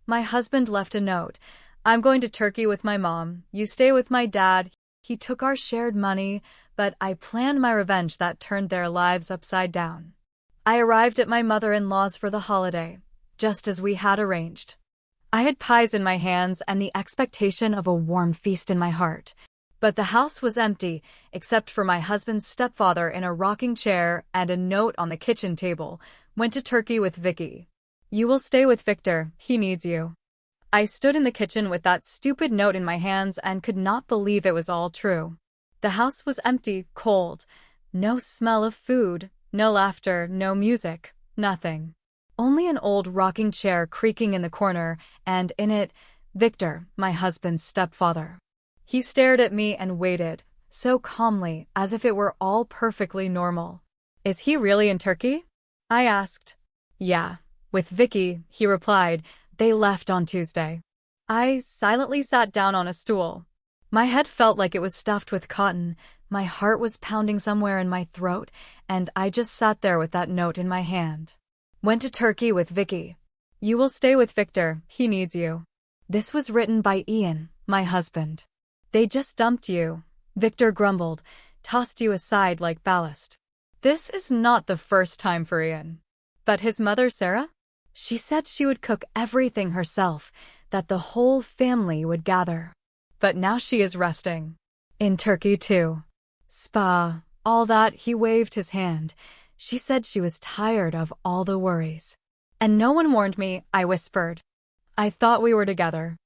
My husband left a note. I'm going to Turkey with my mom. You stay with my dad. He took our shared money, but I planned my revenge that turned their lives upside down. I arrived at my mother-in-law's for the holiday, just as we had arranged. I had pies in my hands and the expectation of a warm feast in my heart. But the house was empty, except for my husband's stepfather in a rocking chair and a note on the kitchen table. Went to Turkey with Vicky. You will stay with Victor, he needs you. I stood in the kitchen with that stupid note in my hands and could not believe it was all true. The house was empty, cold. No smell of food, no laughter, no music, nothing. Only an old rocking chair creaking in the corner, and in it, Victor, my husband's stepfather. He stared at me and waited, so calmly, as if it were all perfectly normal. Is he really in Turkey? I asked. Yeah, with Vicky, he replied. They left on Tuesday. I silently sat down on a stool. My head felt like it was stuffed with cotton, my heart was pounding somewhere in my throat, and I just sat there with that note in my hand. Went to Turkey with Vicky. You will stay with Victor, he needs you. This was written by Ian, my husband. They just dumped you, Victor grumbled, tossed you aside like ballast. This is not the first time for Ian. But his mother, Sarah? She said she would cook everything herself, that the whole family would gather. But now she is resting. In Turkey too. Spa, all that, he waved his hand. She said she was tired of all the worries. And no one warned me, I whispered. I thought we were together.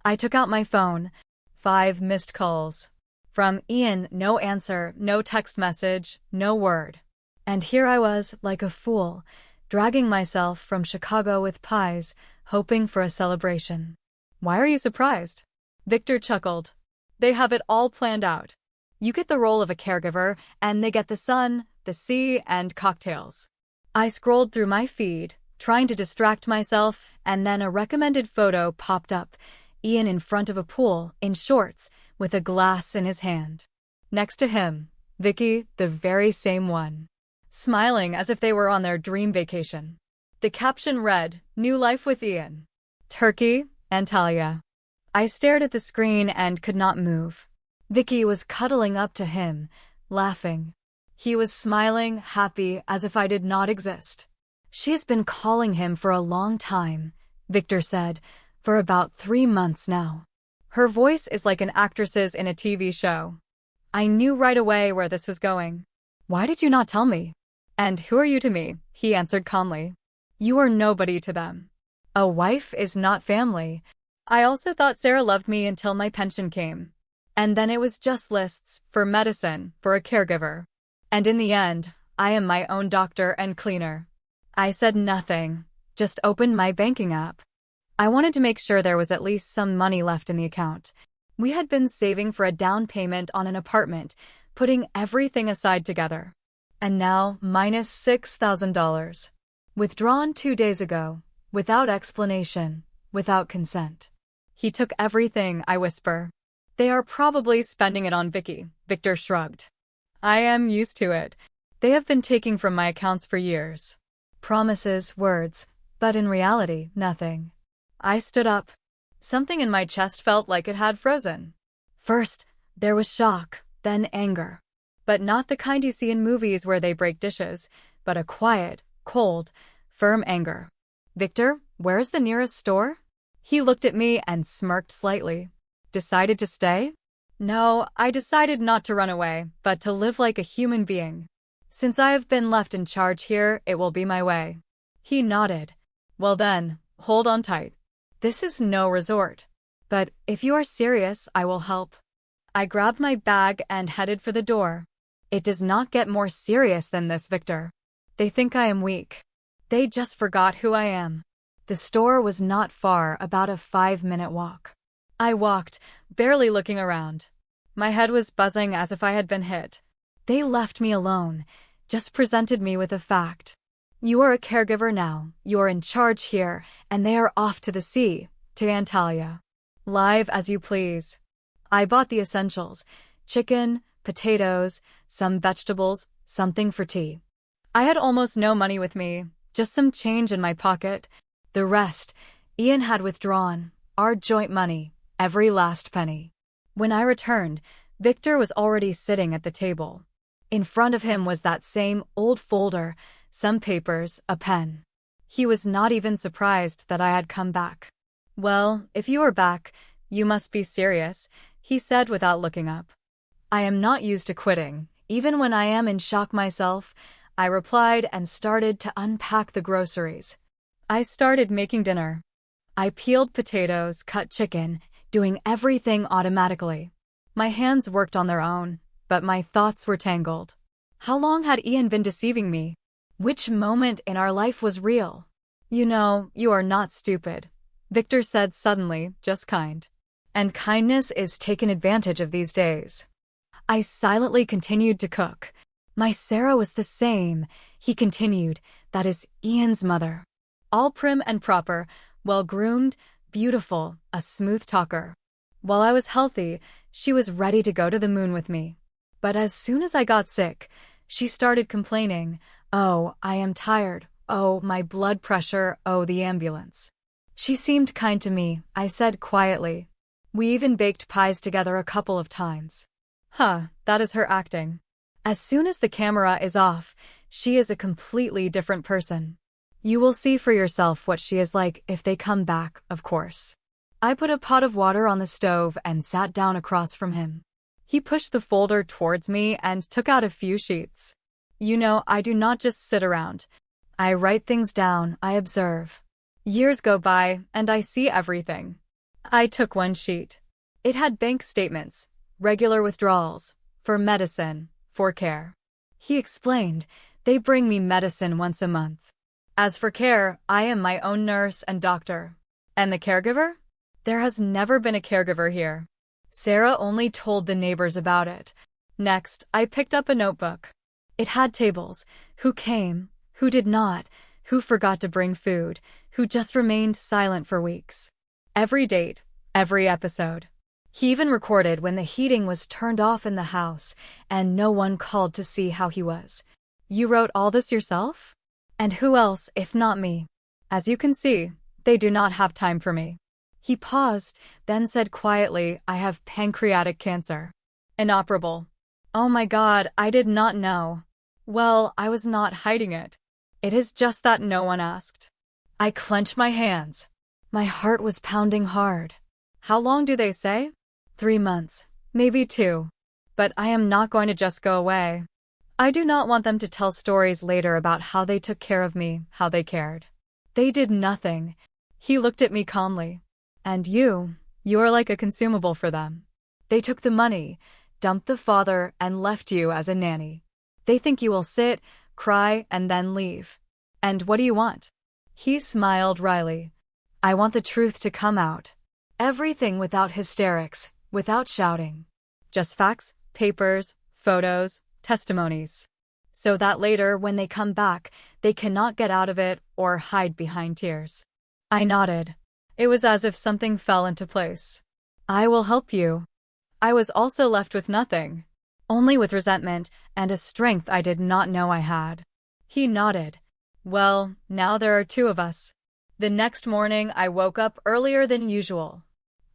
I took out my phone. 5 missed calls. From Ian, no answer, no text message, no word. And here I was, like a fool, dragging myself from Chicago with pies, hoping for a celebration. Why are you surprised? Victor chuckled. They have it all planned out. You get the role of a caregiver, and they get the sun, the sea, and cocktails. I scrolled through my feed, trying to distract myself, and then a recommended photo popped up. Ian in front of a pool, in shorts, with a glass in his hand. Next to him, Vicky, the very same one, smiling as if they were on their dream vacation. The caption read, New life with Ian. Turkey, Antalya. I stared at the screen and could not move. Vicky was cuddling up to him, laughing. He was smiling, happy, as if I did not exist. She has been calling him for a long time, Victor said. For about 3 months now. Her voice is like an actress's in a TV show. I knew right away where this was going. Why did you not tell me? And who are you to me? He answered calmly. You are nobody to them. A wife is not family. I also thought Sarah loved me until my pension came. And then it was just lists, for medicine, for a caregiver. And in the end, I am my own doctor and cleaner. I said nothing, just opened my banking app. I wanted to make sure there was at least some money left in the account. We had been saving for a down payment on an apartment, putting everything aside together. And now, minus $6,000. Withdrawn 2 days ago, without explanation, without consent. He took everything, I whisper. They are probably spending it on Vicky, Victor shrugged. I am used to it. They have been taking from my accounts for years. Promises, words, but in reality, nothing. I stood up. Something in my chest felt like it had frozen. First, there was shock, then anger. But not the kind you see in movies where they break dishes, but a quiet, cold, firm anger. Victor, where's the nearest store? He looked at me and smirked slightly. Decided to stay? No, I decided not to run away, but to live like a human being. Since I have been left in charge here, it will be my way. He nodded. Well then, hold on tight. This is no resort. But if you are serious, I will help. I grabbed my bag and headed for the door. It does not get more serious than this, Victor. They think I am weak. They just forgot who I am. The store was not far, about a 5-minute walk. I walked, barely looking around. My head was buzzing as if I had been hit. They left me alone, just presented me with a fact. You are a caregiver now, you are in charge here, and they are off to the sea, to Antalya. Live as you please. I bought the essentials, chicken, potatoes, some vegetables, something for tea. I had almost no money with me, just some change in my pocket. The rest, Ian had withdrawn our joint money, every last penny. When I returned, Victor was already sitting at the table. In front of him was that same old folder, some papers, a pen. He was not even surprised that I had come back. "Well, if you are back, you must be serious," he said without looking up. "I am not used to quitting, even when I am in shock myself," I replied and started to unpack the groceries. I started making dinner. I peeled potatoes, cut chicken, doing everything automatically. My hands worked on their own, but my thoughts were tangled. How long had Ian been deceiving me? Which moment in our life was real? "You know, you are not stupid," Victor said suddenly, just kind. "And kindness is taken advantage of these days." I silently continued to cook. "My Sarah was the same," he continued. "That is Ian's mother. All prim and proper, well-groomed, beautiful, a smooth talker. While I was healthy, she was ready to go to the moon with me. But as soon as I got sick, she started complaining. Oh, I am tired. Oh, my blood pressure. Oh, the ambulance." "She seemed kind to me," I said quietly. "We even baked pies together a couple of times." "Huh, that is her acting. As soon as the camera is off, she is a completely different person. You will see for yourself what she is like if they come back, of course." I put a pot of water on the stove and sat down across from him. He pushed the folder towards me and took out a few sheets. "You know, I do not just sit around. I write things down, I observe. Years go by, and I see everything." I took one sheet. It had bank statements, regular withdrawals, for medicine, for care. He explained, "They bring me medicine once a month. As for care, I am my own nurse and doctor." "And the caregiver?" "There has never been a caregiver here. Sarah only told the neighbors about it." Next, I picked up a notebook. It had tables: who came, who did not, who forgot to bring food, who just remained silent for weeks. Every date, every episode. He even recorded when the heating was turned off in the house and no one called to see how he was. "You wrote all this yourself?" "And who else if not me? As you can see, they do not have time for me." He paused, then said quietly, "I have pancreatic cancer. Inoperable." Oh my God, I did not know. Well, I was not hiding it. It is just that no one asked. I clenched my hands. My heart was pounding hard. How long do they say? 3 months, maybe 2. But I am not going to just go away. I do not want them to tell stories later about how they took care of me, how they cared. They did nothing. He looked at me calmly. "And you are like a consumable for them. They took the money, dumped the father, and left you as a nanny. They think you will sit, cry, and then leave. And what do you want?" He smiled wryly. "I want the truth to come out. Everything without hysterics, without shouting. Just facts, papers, photos, testimonies. So that later, when they come back, they cannot get out of it or hide behind tears." I nodded. It was as if something fell into place. "I will help you." I was also left with nothing. Only with resentment and a strength I did not know I had. He nodded. "Well, now there are 2 of us." The next morning, I woke up earlier than usual.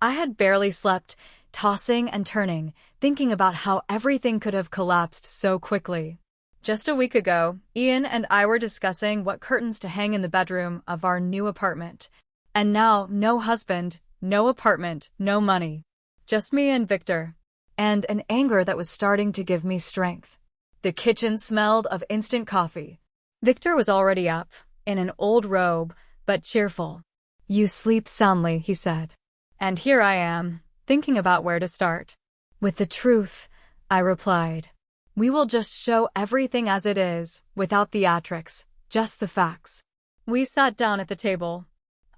I had barely slept, tossing and turning, thinking about how everything could have collapsed so quickly. Just a week ago, Ian and I were discussing what curtains to hang in the bedroom of our new apartment. And now, no husband, no apartment, no money. Just me and Victor. And an anger that was starting to give me strength. The kitchen smelled of instant coffee. Victor was already up, in an old robe, but cheerful. "You sleep soundly," he said. And here I am, thinking about where to start. "With the truth," I replied. "We will just show everything as it is, without theatrics, just the facts." We sat down at the table.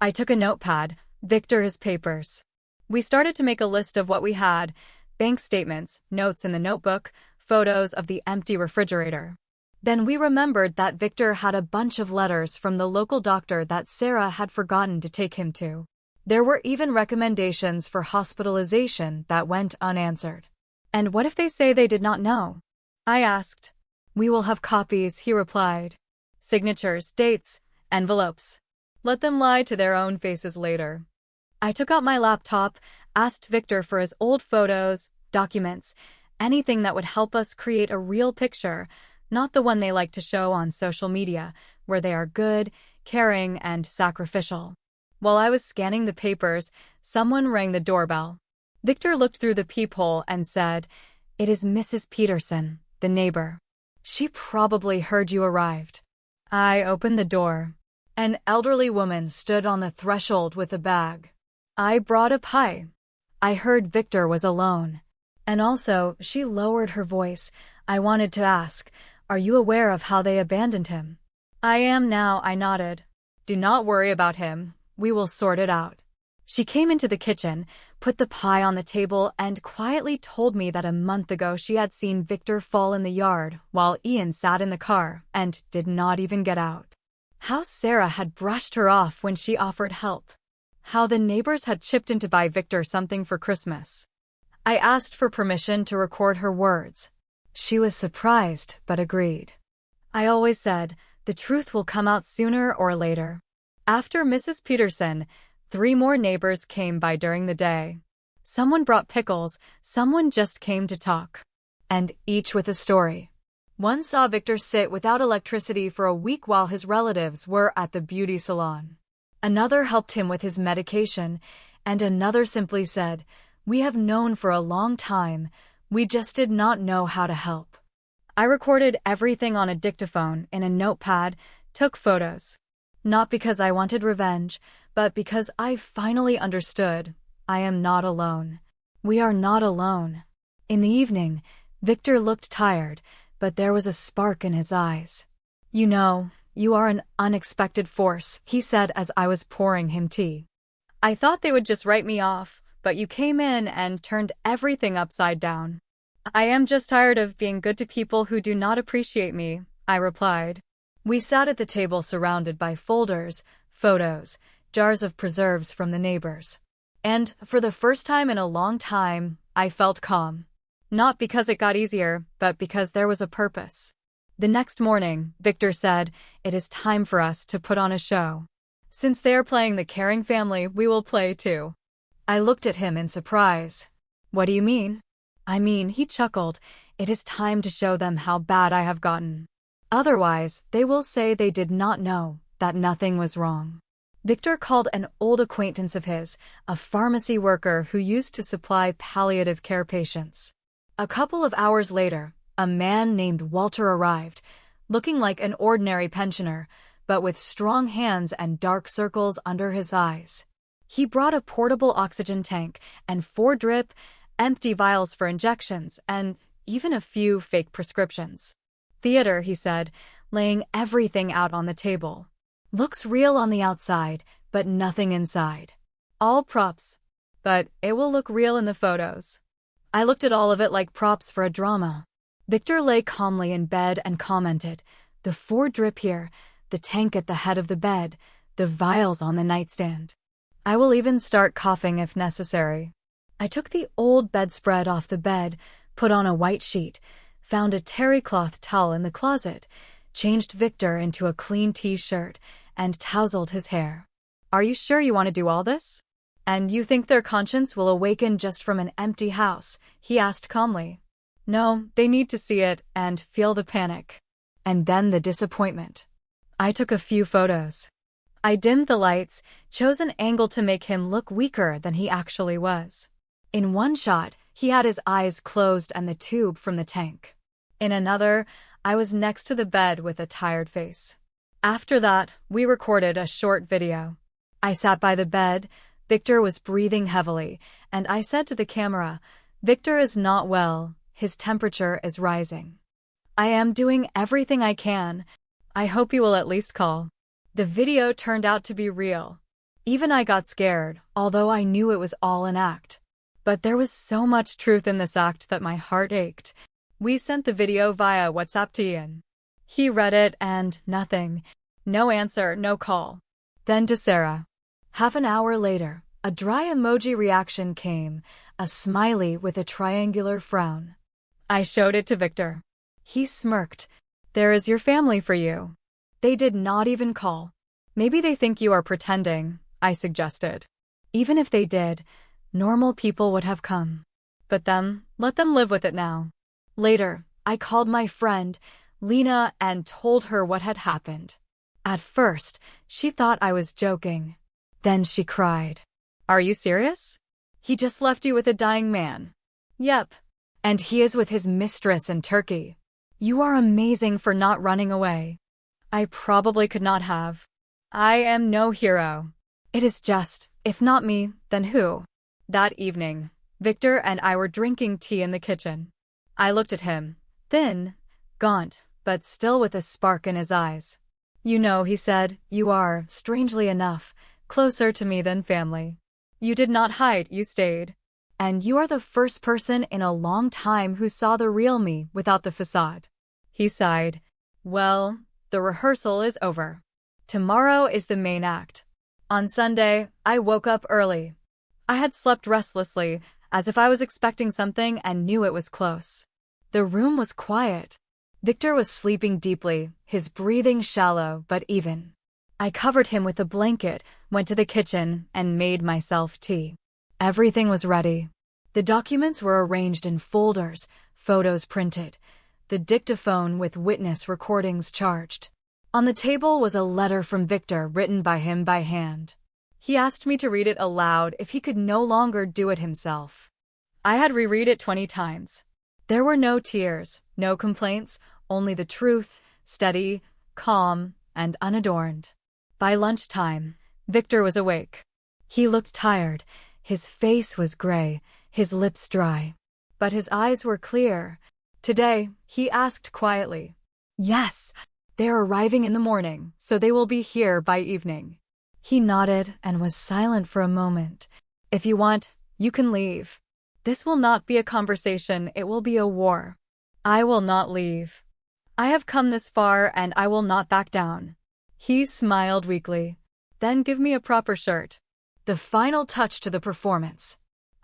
I took a notepad, Victor his papers. We started to make a list of what we had: bank statements, notes in the notebook, photos of the empty refrigerator. Then we remembered that Victor had a bunch of letters from the local doctor that Sarah had forgotten to take him to. There were even recommendations for hospitalization that went unanswered. "And what if they say they did not know?" I asked. "We will have copies," he replied. "Signatures, dates, envelopes. Let them lie to their own faces later. I took out my laptop, asked Victor for his old photos, documents, anything that would help us create a real picture, not the one they like to show on social media, where they are good, caring, and sacrificial. While I was scanning the papers, someone rang the doorbell. Victor looked through the peephole and said, "It is Mrs. Peterson, the neighbor. She probably heard you arrived." I opened the door. An elderly woman stood on the threshold with a bag. I brought a pie. I heard Victor was alone. And also, she lowered her voice. I wanted to ask, "Are you aware of how they abandoned him?" "I am now," I nodded. "Do not worry about him. We will sort it out." She came into the kitchen, put the pie on the table, and quietly told me that a month ago she had seen Victor fall in the yard while Ian sat in the car and did not even get out. How Sarah had brushed her off when she offered help. How the neighbors had chipped in to buy Victor something for Christmas. I asked for permission to record her words. She was surprised, but agreed. I always said, the truth will come out sooner or later. After Mrs. Peterson, 3 more neighbors came by during the day. Someone brought pickles, someone just came to talk. And each with a story. One saw Victor sit without electricity for a week while his relatives were at the beauty salon. Another helped him with his medication, and another simply said, "We have known for a long time, we just did not know how to help." I recorded everything on a dictaphone in a notepad, took photos. Not because I wanted revenge, but because I finally understood I am not alone. We are not alone. In the evening, Victor looked tired, but there was a spark in his eyes. "You know, you are an unexpected force," he said as I was pouring him tea. "I thought they would just write me off, but you came in and turned everything upside down." "I am just tired of being good to people who do not appreciate me," I replied. We sat at the table surrounded by folders, photos, jars of preserves from the neighbors. And, for the first time in a long time, I felt calm. Not because it got easier, but because there was a purpose. The next morning, Victor said, "It is time for us to put on a show. Since they are playing the caring family, we will play too." I looked at him in surprise. "What do you mean?" "I mean," he chuckled, "it is time to show them how bad I have gotten. Otherwise, they will say they did not know, that nothing was wrong." Victor called an old acquaintance of his, a pharmacy worker who used to supply palliative care patients. A couple of hours later, a man named Walter arrived, looking like an ordinary pensioner, but with strong hands and dark circles under his eyes. He brought a portable oxygen tank and 4 drip, empty vials for injections, and even a few fake prescriptions. "Theater," he said, laying everything out on the table. "Looks real on the outside, but nothing inside. All props. But it will look real in the photos." I looked at all of it like props for a drama. Victor lay calmly in bed and commented, "The 4 drip here, the tank at the head of the bed, the vials on the nightstand. I will even start coughing if necessary." I took the old bedspread off the bed, put on a white sheet, found a terry cloth towel in the closet, changed Victor into a clean t-shirt, and tousled his hair. "Are you sure you want to do all this? And you think their conscience will awaken just from an empty house?" he asked calmly. "No, they need to see it and feel the panic. And then the disappointment." I took a few photos. I dimmed the lights, chose an angle to make him look weaker than he actually was. In one shot, he had his eyes closed and the tube from the tank. In another, I was next to the bed with a tired face. After that, we recorded a short video. I sat by the bed, Victor was breathing heavily, and I said to the camera, "Victor is not well, his temperature is rising. I am doing everything I can. I hope you will at least call." The video turned out to be real. Even I got scared, although I knew it was all an act. But there was so much truth in this act that my heart ached. We sent the video via WhatsApp to Ian. He read it and nothing. No answer, no call. Then to Sarah. Half an hour later, a dry emoji reaction came, a smiley with a triangular frown. I showed it to Victor. He smirked. "There is your family for you." They did not even call. Maybe they think you are pretending, I suggested. Even if they did, normal people would have come. But let them live with it now. Later, I called my friend, Lena, and told her what had happened. At first, she thought I was joking. Then she cried. Are you serious? He just left you with a dying man. Yep. And he is with his mistress in Turkey. You are amazing for not running away. I probably could not have. I am no hero. It is just, if not me, then who? That evening, Victor and I were drinking tea in the kitchen. I looked at him, thin, gaunt, but still with a spark in his eyes. You know, he said, you are, strangely enough, closer to me than family. You did not hide, you stayed. And you are the first person in a long time who saw the real me without the facade. He sighed. Well, the rehearsal is over. Tomorrow is the main act. On Sunday, I woke up early. I had slept restlessly, as if I was expecting something and knew it was close. The room was quiet. Victor was sleeping deeply, his breathing shallow but even. I covered him with a blanket, went to the kitchen, and made myself tea. Everything was ready. The documents were arranged in folders, photos printed, the dictaphone with witness recordings charged. On the table was a letter from Victor written by him by hand. He asked me to read it aloud if he could no longer do it himself. I had reread it 20 times. There were no tears, no complaints, only the truth, steady, calm, and unadorned. By lunchtime, Victor was awake. He looked tired. His face was gray, his lips dry. But his eyes were clear. Today, he asked quietly. Yes, they're arriving in the morning, so they will be here by evening. He nodded and was silent for a moment. If you want, you can leave. This will not be a conversation, it will be a war. I will not leave. I have come this far and I will not back down. He smiled weakly. Then give me a proper shirt. The final touch to the performance.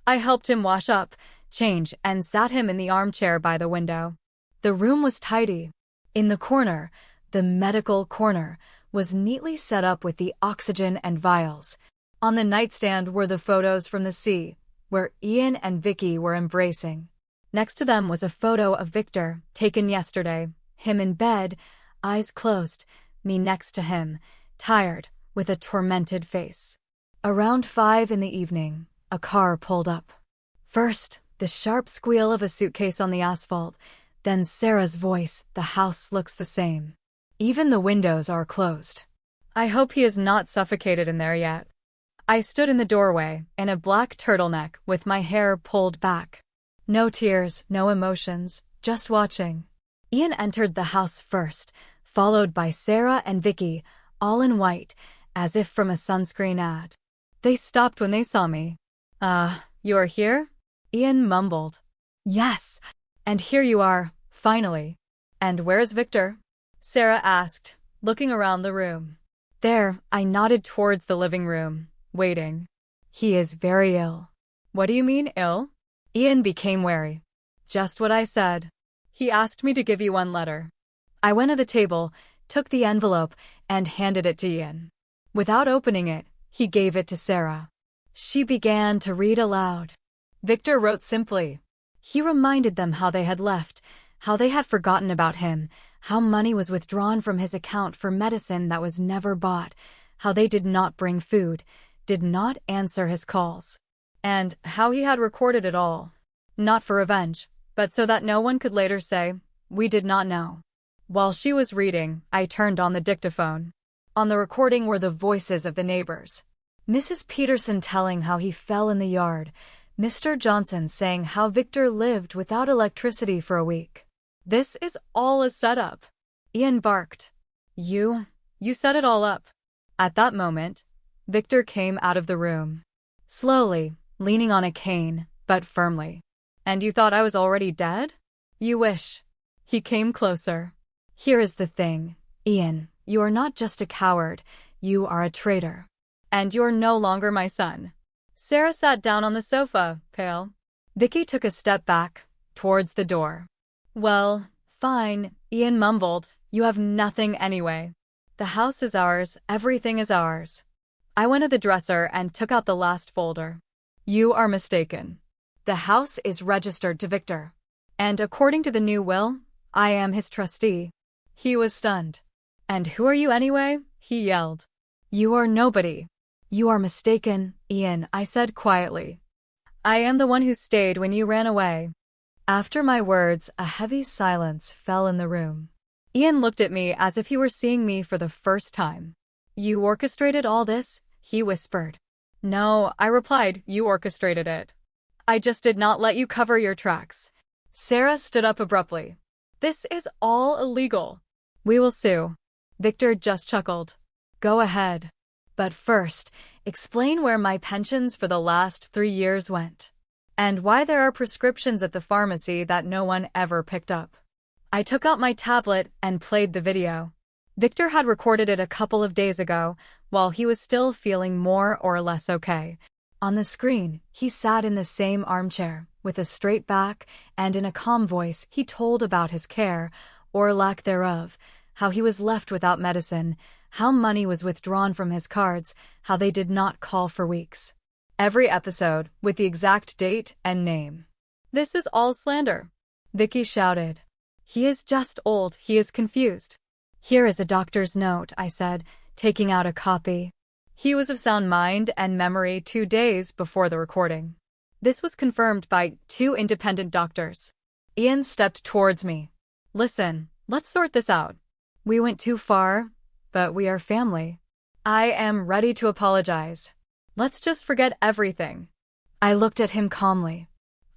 I helped him wash up, change, and sat him in the armchair by the window. The room was tidy. In the corner, the medical corner, was neatly set up with the oxygen and vials. On the nightstand were the photos from the sea, where Ian and Vicky were embracing. Next to them was a photo of Victor, taken yesterday, him in bed, eyes closed, me next to him, tired, with a tormented face. Around 5 in the evening, a car pulled up. First, the sharp squeal of a suitcase on the asphalt, then Sarah's voice, the house looks the same. Even the windows are closed. I hope he is not suffocated in there yet. I stood in the doorway, in a black turtleneck, with my hair pulled back. No tears, no emotions, just watching. Ian entered the house first, followed by Sarah and Vicky, all in white, as if from a sunscreen ad. They stopped when they saw me. You are here? Ian mumbled. Yes, and here you are, finally. And where's Victor? Sarah asked, looking around the room. There, I nodded towards the living room, waiting. He is very ill. What do you mean, ill? Ian became wary. Just what I said. He asked me to give you one letter. I went to the table, took the envelope, and handed it to Ian. Without opening it, he gave it to Sarah. She began to read aloud. Victor wrote simply. He reminded them how they had left, how they had forgotten about him, how money was withdrawn from his account for medicine that was never bought, how they did not bring food, did not answer his calls, and how he had recorded it all. Not for revenge, but so that no one could later say, we did not know. While she was reading, I turned on the dictaphone. On the recording were the voices of the neighbors. Mrs. Peterson telling how he fell in the yard, Mr. Johnson saying how Victor lived without electricity for a week. This is all a setup. Ian barked. You set it all up. At that moment, Victor came out of the room. Slowly, leaning on a cane, but firmly. And you thought I was already dead? You wish. He came closer. Here is the thing, Ian, you are not just a coward, you are a traitor. And you're no longer my son. Sarah sat down on the sofa, pale. Vicky took a step back, towards the door. Well, fine, Ian mumbled. You have nothing anyway. The house is ours, everything is ours. I went to the dresser and took out the last folder. You are mistaken. The house is registered to Victor. And according to the new will, I am his trustee. He was stunned. And who are you anyway? He yelled. You are nobody. You are mistaken, Ian, I said quietly. I am the one who stayed when you ran away. After my words, a heavy silence fell in the room. Ian looked at me as if he were seeing me for the first time. You orchestrated all this? He whispered. No, I replied, you orchestrated it. I just did not let you cover your tracks. Sarah stood up abruptly. This is all illegal. We will sue. Victor just chuckled. Go ahead. But first, explain where my pensions for the last 3 years went. And why there are prescriptions at the pharmacy that no one ever picked up. I took out my tablet and played the video. Victor had recorded it a couple of days ago, while he was still feeling more or less okay. On the screen, he sat in the same armchair, with a straight back, and in a calm voice he told about his care, or lack thereof, how he was left without medicine, how money was withdrawn from his cards, how they did not call for weeks. Every episode, with the exact date and name. This is all slander. Vicky shouted. He is just old, he is confused. Here is a doctor's note, I said, taking out a copy. He was of sound mind and memory 2 days before the recording. This was confirmed by 2 independent doctors. Ian stepped towards me. Listen, let's sort this out. We went too far, but we are family. I am ready to apologize. Let's just forget everything. I looked at him calmly.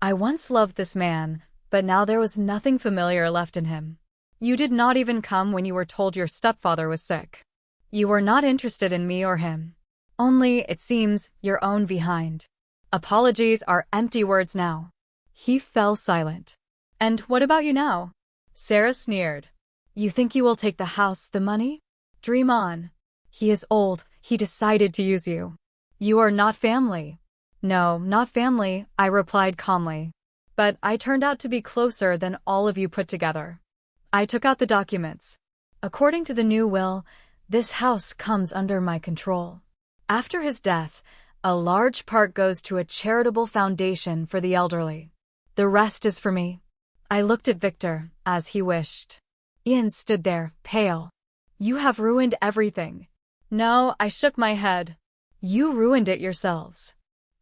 I once loved this man, but now there was nothing familiar left in him. You did not even come when you were told your stepfather was sick. You were not interested in me or him. Only, it seems, your own behind. Apologies are empty words now. He fell silent. And what about you now? Sarah sneered. You think you will take the house, the money? Dream on. He is old, he decided to use you. You are not family. No, not family, I replied calmly. But I turned out to be closer than all of you put together. I took out the documents. According to the new will, this house comes under my control. After his death, a large part goes to a charitable foundation for the elderly. The rest is for me. I looked at Victor, as he wished. Ian stood there, pale. You have ruined everything. No, I shook my head. You ruined it yourselves.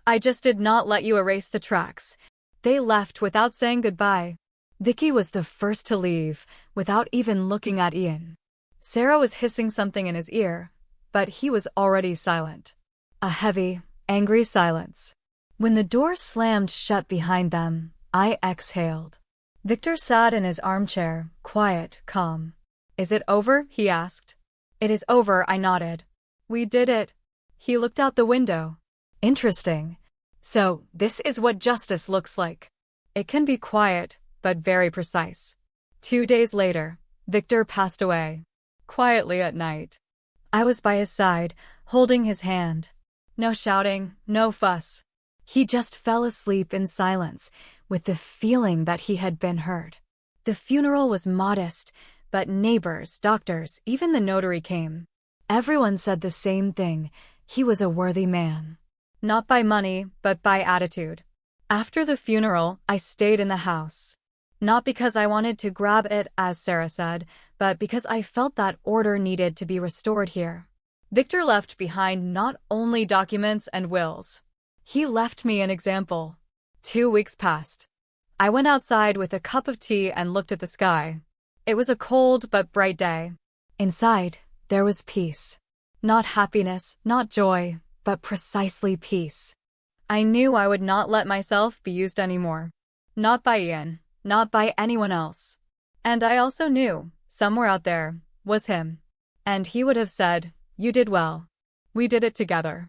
I just did not let you erase the tracks. They left without saying goodbye. Vicky was the first to leave, without even looking at Ian. Sarah was hissing something in his ear, but he was already silent. A heavy, angry silence. When the door slammed shut behind them, I exhaled. Victor sat in his armchair, quiet, calm. Is it over? He asked. It is over, I nodded. We did it. He looked out the window. Interesting. So, this is what justice looks like. It can be quiet, but very precise. 2 days later, Victor passed away. Quietly at night. I was by his side, holding his hand. No shouting, no fuss. He just fell asleep in silence, with the feeling that he had been heard. The funeral was modest, but neighbors, doctors, even the notary came. Everyone said the same thing. He was a worthy man. Not by money, but by attitude. After the funeral, I stayed in the house. Not because I wanted to grab it, as Sarah said, but because I felt that order needed to be restored here. Victor left behind not only documents and wills. He left me an example. 2 weeks passed. I went outside with a cup of tea and looked at the sky. It was a cold but bright day. Inside, there was peace. Not happiness, not joy, but precisely peace. I knew I would not let myself be used anymore. Not by Ian, not by anyone else. And I also knew, somewhere out there, was him. And he would have said, "You did well. We did it together."